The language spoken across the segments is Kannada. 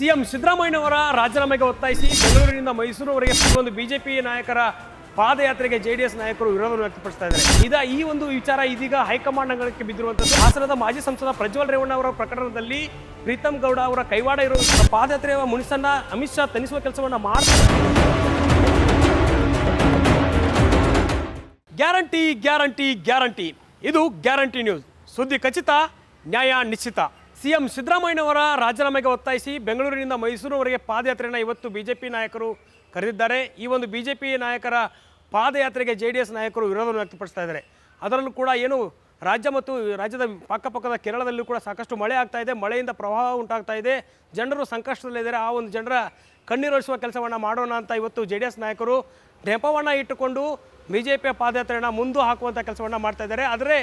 ಸಿಎಂ ಸಿದ್ದರಾಮಯ್ಯನವರ ರಾಜೀನಾಮೆಗೆ ಒತ್ತಾಯಿಸಿ ಬೆಂಗಳೂರಿನಿಂದ ಮೈಸೂರುವರೆಗೆ ಒಂದು ಬಿಜೆಪಿ ನಾಯಕರ ಪಾದಯಾತ್ರೆಗೆ ಜೆಡಿಎಸ್ ನಾಯಕರು ವಿರೋಧವನ್ನು ವ್ಯಕ್ತಪಡಿಸ್ತಾ ಇದ್ದಾರೆ. ಈ ಒಂದು ವಿಚಾರ ಇದೀಗ ಹೈಕಮಾಂಡ್ ಅಂಗಳಕ್ಕೆ ಬಿದ್ದಿರುವಂತದ್ದು. ಹಾಸನದ ಮಾಜಿ ಸಂಸದ ಪ್ರಜ್ವಲ್ ರೇವಣ್ಣ ಅವರ ಪ್ರಕರಣದಲ್ಲಿ ಪ್ರೀತಮ್ ಗೌಡ ಅವರ ಕೈವಾಡ ಇರುವ ಪಾದಯಾತ್ರೆಯ ಮುನಿಸನ್ನ ಅಮಿತ್ ಶಾ ತನಿಸುವ ಕೆಲಸವನ್ನ ಮಾಡ್ತಾರೆ. ಗ್ಯಾರಂಟಿ ಗ್ಯಾರಂಟಿ ಗ್ಯಾರಂಟಿ, ಇದು ಗ್ಯಾರಂಟಿ ನ್ಯೂಸ್. ಸುದ್ದಿ ಖಚಿತ, ನ್ಯಾಯ ನಿಶ್ಚಿತ. ಸಿಎಂ ಸಿದ್ದರಾಮಯ್ಯನವರ ರಾಜೀನಾಮೆಗೆ ಒತ್ತಾಯಿಸಿ ಬೆಂಗಳೂರಿನಿಂದ ಮೈಸೂರುವರೆಗೆ ಪಾದಯಾತ್ರೆಯನ್ನು ಇವತ್ತು ಬಿಜೆಪಿ ನಾಯಕರು ಕರೆದಿದ್ದಾರೆ. ಈ ಒಂದು ಬಿಜೆಪಿ ನಾಯಕರ ಪಾದಯಾತ್ರೆಗೆ ಜೆಡಿಎಸ್ ನಾಯಕರು ವಿರೋಧವನ್ನು ವ್ಯಕ್ತಪಡಿಸ್ತಾ ಇದ್ದಾರೆ. ಅದರಲ್ಲೂ ಕೂಡ ರಾಜ್ಯ ಮತ್ತು ರಾಜ್ಯದ ಪಕ್ಕಪಕ್ಕದ ಕೇರಳದಲ್ಲೂ ಕೂಡ ಸಾಕಷ್ಟು ಮಳೆ ಆಗ್ತಾ ಇದೆ. ಮಳೆಯಿಂದ ಪ್ರವಾಹ ಉಂಟಾಗ್ತಾ ಇದೆ. ಜನರು ಸಂಕಷ್ಟದಲ್ಲಿದ್ದಾರೆ. ಆ ಒಂದು ಜನರ ಕಣ್ಣೀರೊಳಿಸುವ ಕೆಲಸವನ್ನು ಮಾಡೋಣ ಅಂತ ಇವತ್ತು ಜೆಡಿಎಸ್ ನಾಯಕರು ನೆಪವನ್ನು ಇಟ್ಟುಕೊಂಡು ಬಿಜೆಪಿಯ ಪಾದಯಾತ್ರೆಯನ್ನು ಮುಂದೆ ಹಾಕುವಂಥ ಕೆಲಸವನ್ನು ಮಾಡ್ತಾ ಇದ್ದಾರೆ. ಆದರೆ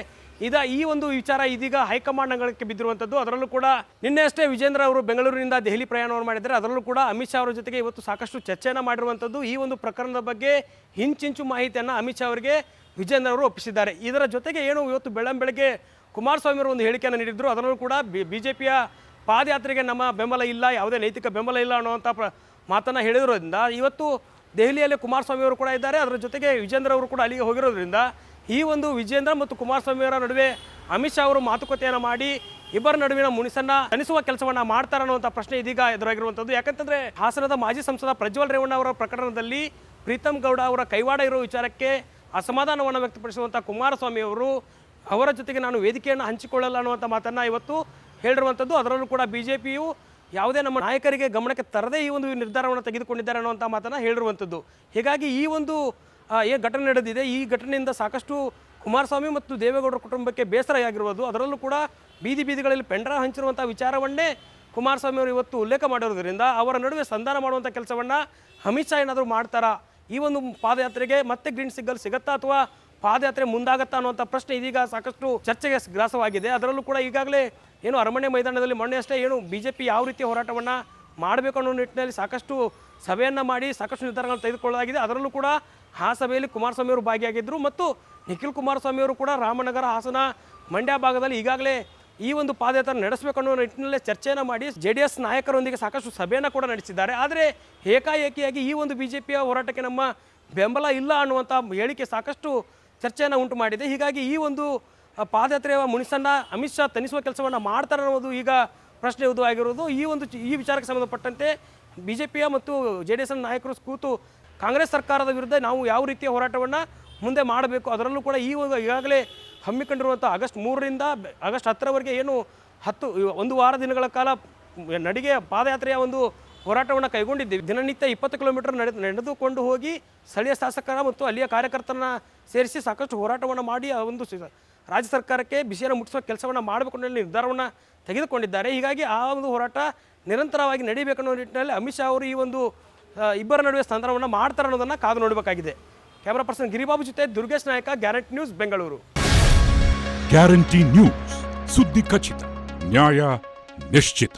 ಈ ಒಂದು ವಿಚಾರ ಇದೀಗ ಹೈಕಮಾಂಡ್ ಅಂಗಳಕ್ಕೆ ಬಿದ್ದಿರುವಂಥದ್ದು. ಅದರಲ್ಲೂ ಕೂಡ ನಿನ್ನೆ ಅಷ್ಟೇ ವಿಜೇಂದ್ರ ಅವರು ಬೆಂಗಳೂರಿನಿಂದ ದೆಹಲಿ ಪ್ರಯಾಣವನ್ನು ಮಾಡಿದ್ದಾರೆ. ಅದರಲ್ಲೂ ಕೂಡ ಅಮಿತ್ ಶಾ ಅವರ ಜೊತೆಗೆ ಇವತ್ತು ಸಾಕಷ್ಟು ಚರ್ಚೆಯನ್ನು ಮಾಡಿರುವಂಥದ್ದು. ಈ ಒಂದು ಪ್ರಕರಣದ ಬಗ್ಗೆ ಹಿಂಚಿಂಚು ಮಾಹಿತಿಯನ್ನು ಅಮಿತ್ ಶಾ ಅವರಿಗೆ ವಿಜೇಂದ್ರ ಅವರು ಒಪ್ಪಿಸಿದ್ದಾರೆ. ಇದರ ಜೊತೆಗೆ ಇವತ್ತು ಬೆಳಗ್ಗೆ ಕುಮಾರಸ್ವಾಮಿ ಅವರು ಒಂದು ಹೇಳಿಕೆಯನ್ನು ನೀಡಿದ್ರು. ಅದರಲ್ಲೂ ಕೂಡ ಬಿಜೆಪಿಯ ಪಾದಯಾತ್ರೆಗೆ ನಮ್ಮ ಬೆಂಬಲ ಇಲ್ಲ, ಯಾವುದೇ ನೈತಿಕ ಬೆಂಬಲ ಇಲ್ಲ ಅನ್ನುವಂಥ ಮಾತನ್ನು ಹೇಳಿರೋದ್ರಿಂದ ಇವತ್ತು ದೆಹಲಿಯಲ್ಲಿ ಕುಮಾರಸ್ವಾಮಿ ಅವರು ಕೂಡ ಇದ್ದಾರೆ. ಅದರ ಜೊತೆಗೆ ವಿಜೇಂದ್ರ ಅವರು ಕೂಡ ಅಲ್ಲಿಗೆ ಹೋಗಿರೋದ್ರಿಂದ ಈ ಒಂದು ವಿಜೇಂದ್ರ ಮತ್ತು ಕುಮಾರಸ್ವಾಮಿ ಅವರ ನಡುವೆ ಅಮಿತ್ ಶಾ ಅವರು ಮಾತುಕತೆಯನ್ನು ಮಾಡಿ ಇಬ್ಬರ ನಡುವಿನ ಮುನಿಸನ್ನ ತನಿಸುವ ಕೆಲಸವನ್ನು ಮಾಡ್ತಾರೆ ಅನ್ನುವಂಥ ಪ್ರಶ್ನೆ ಇದೀಗ ಎದುರಾಗಿರುವಂಥದ್ದು. ಯಾಕಂತಂದರೆ ಹಾಸನದ ಮಾಜಿ ಸಂಸದ ಪ್ರಜ್ವಲ್ ರೇವಣ್ಣ ಅವರ ಪ್ರಕರಣದಲ್ಲಿ ಪ್ರೀತಮ್ ಗೌಡ ಅವರ ಕೈವಾಡ ಇರುವ ವಿಚಾರಕ್ಕೆ ಅಸಮಾಧಾನವನ್ನು ವ್ಯಕ್ತಪಡಿಸುವಂಥ ಕುಮಾರಸ್ವಾಮಿ ಅವರು ಅವರ ಜೊತೆಗೆ ನಾನು ವೇದಿಕೆಯನ್ನು ಹಂಚಿಕೊಳ್ಳಲ್ಲ ಅನ್ನುವಂಥ ಮಾತನ್ನು ಇವತ್ತು ಹೇಳಿರುವಂಥದ್ದು. ಅದರಲ್ಲೂ ಕೂಡ ಬಿಜೆಪಿಯು ಯಾವುದೇ ನಮ್ಮ ನಾಯಕರಿಗೆ ಗಮನಕ್ಕೆ ತರದೇ ಈ ಒಂದು ನಿರ್ಧಾರವನ್ನು ತೆಗೆದುಕೊಂಡಿದ್ದಾರೆ ಅನ್ನುವಂಥ ಮಾತನ್ನು ಹೇಳಿರುವಂಥದ್ದು. ಹೀಗಾಗಿ ಈ ಒಂದು ಏನು ಘಟನೆ ನಡೆದಿದೆ, ಈ ಘಟನೆಯಿಂದ ಸಾಕಷ್ಟು ಕುಮಾರಸ್ವಾಮಿ ಮತ್ತು ದೇವೇಗೌಡರ ಕುಟುಂಬಕ್ಕೆ ಬೇಸರ ಆಗಿರುವುದು. ಅದರಲ್ಲೂ ಕೂಡ ಬೀದಿಗಳಲ್ಲಿ ಪೆಂಡ್ರೈವ್ ಹಂಚಿರುವಂಥ ವಿಚಾರವನ್ನೇ ಕುಮಾರಸ್ವಾಮಿ ಅವರು ಇವತ್ತು ಉಲ್ಲೇಖ ಮಾಡಿರೋದ್ರಿಂದ ಅವರ ನಡುವೆ ಸಂಧಾನ ಮಾಡುವಂಥ ಕೆಲಸವನ್ನು ಅಮಿತ್ ಶಾ ಏನಾದರೂ ಮಾಡ್ತಾರಾ, ಈ ಒಂದು ಪಾದಯಾತ್ರೆಗೆ ಮತ್ತೆ ಗ್ರೀನ್ ಸಿಗ್ನಲ್ ಸಿಗುತ್ತಾ ಅಥವಾ ಪಾದಯಾತ್ರೆ ಮುಂದಾಗತ್ತಾ ಅನ್ನುವಂಥ ಪ್ರಶ್ನೆ ಇದೀಗ ಸಾಕಷ್ಟು ಚರ್ಚೆಗೆ ಗ್ರಾಸವಾಗಿದೆ. ಅದರಲ್ಲೂ ಕೂಡ ಈಗಾಗಲೇ ಅರಮನೆ ಮೈದಾನದಲ್ಲಿ ಮೊನ್ನೆ ಅಷ್ಟೇ ಬಿಜೆಪಿ ಯಾವ ರೀತಿಯ ಹೋರಾಟವನ್ನು ಮಾಡಬೇಕು ಅನ್ನೋ ನಿಟ್ಟಿನಲ್ಲಿ ಸಾಕಷ್ಟು ಸಭೆಯನ್ನು ಮಾಡಿ ಸಾಕಷ್ಟು ನಿರ್ಧಾರಗಳನ್ನು ತೆಗೆದುಕೊಳ್ಳಲಾಗಿದೆ. ಅದರಲ್ಲೂ ಕೂಡ ಆ ಸಭೆಯಲ್ಲಿ ಕುಮಾರಸ್ವಾಮಿ ಅವರು ಭಾಗಿಯಾಗಿದ್ದರು ಮತ್ತು ನಿಖಿಲ್ ಕುಮಾರಸ್ವಾಮಿ ಅವರು ಕೂಡ ರಾಮನಗರ, ಹಾಸನ, ಮಂಡ್ಯ ಭಾಗದಲ್ಲಿ ಈಗಾಗಲೇ ಈ ಒಂದು ಪಾದಯಾತ್ರೆ ನಡೆಸಬೇಕು ಅನ್ನೋ ನಿಟ್ಟಿನಲ್ಲೇ ಚರ್ಚೆಯನ್ನು ಮಾಡಿ ಜೆಡಿಎಸ್ ನಾಯಕರೊಂದಿಗೆ ಸಾಕಷ್ಟು ಸಭೆಯನ್ನು ಕೂಡ ನಡೆಸಿದ್ದಾರೆ. ಆದರೆ ಏಕಾಏಕಿಯಾಗಿ ಈ ಒಂದು ಬಿಜೆಪಿಯ ಹೋರಾಟಕ್ಕೆ ನಮ್ಮ ಬೆಂಬಲ ಇಲ್ಲ ಅನ್ನುವಂಥ ಹೇಳಿಕೆ ಸಾಕಷ್ಟು ಚರ್ಚೆಯನ್ನು ಉಂಟು ಮಾಡಿದೆ. ಹೀಗಾಗಿ ಈ ಒಂದು ಪಾದಯಾತ್ರೆಯ ಮುನಿಸನ್ನ ಅಮಿತ್ ಶಾ ತನಿಸುವ ಕೆಲಸವನ್ನು ಮಾಡ್ತಾರೆ ಅನ್ನೋದು ಈಗ ಪ್ರಶ್ನೆ ಆಗಿರೋದು. ಈ ವಿಚಾರಕ್ಕೆ ಸಂಬಂಧಪಟ್ಟಂತೆ ಬಿಜೆಪಿಯ ಮತ್ತು ಜೆಡಿಎಸ್ ನಾಯಕರು ಕೂತು ಕಾಂಗ್ರೆಸ್ ಸರ್ಕಾರದ ವಿರುದ್ಧ ನಾವು ಯಾವ ರೀತಿಯ ಹೋರಾಟವನ್ನು ಮುಂದೆ ಮಾಡಬೇಕು, ಅದರಲ್ಲೂ ಕೂಡ ಈಗಾಗಲೇ ಹಮ್ಮಿಕೊಂಡಿರುವಂಥ ಆಗಸ್ಟ್ 3ರಿಂದ ಆಗಸ್ಟ್ 10ರವರೆಗೆ ಒಂದು ವಾರ ದಿನಗಳ ಕಾಲ ಪಾದಯಾತ್ರೆಯ ಒಂದು ಹೋರಾಟವನ್ನು ಕೈಗೊಂಡಿದ್ದೀವಿ. ದಿನನಿತ್ಯ 20 ಕಿಲೋಮೀಟರ್ ನಡೆದುಕೊಂಡು ಹೋಗಿ ಸ್ಥಳೀಯ ಶಾಸಕರ ಮತ್ತು ಅಲ್ಲಿಯ ಕಾರ್ಯಕರ್ತರನ್ನ ಸೇರಿಸಿ ಸಾಕಷ್ಟು ಹೋರಾಟವನ್ನು ಮಾಡಿ ಆ ಒಂದು ರಾಜ್ಯ ಸರ್ಕಾರಕ್ಕೆ ಬಿಸಿಯನ್ನು ಮುಟ್ಟಿಸುವ ಕೆಲಸವನ್ನು ಮಾಡಬೇಕು ಅನ್ನೋ ನಿರ್ಧಾರವನ್ನು ತೆಗೆದುಕೊಂಡಿದ್ದಾರೆ. ಹೀಗಾಗಿ ಆ ಒಂದು ಹೋರಾಟ ನಿರಂತರವಾಗಿ ನಡೀಬೇಕನ್ನೋ ನಿಟ್ಟಿನಲ್ಲಿ ಅಮಿತ್ ಶಾ ಅವರು ಈ ಒಂದು ಇಬ್ಬರ ನಡುವೆ ಸಂಧಾನವನ್ನು ಮಾಡ್ತಾರೆ ಅನ್ನೋದನ್ನು ಕಾದು ನೋಡಬೇಕಾಗಿದೆ. ಕ್ಯಾಮರಾ ಪರ್ಸನ್ ಗಿರಿಬಾಬು ಜೊತೆ ದುರ್ಗೇಶ್ ನಾಯಕ, guarantee news, Bengaluru. Guarantee news, ಸುದ್ದಿ ಖಚಿತ, ನ್ಯಾಯ ನಿಶ್ಚಿತ.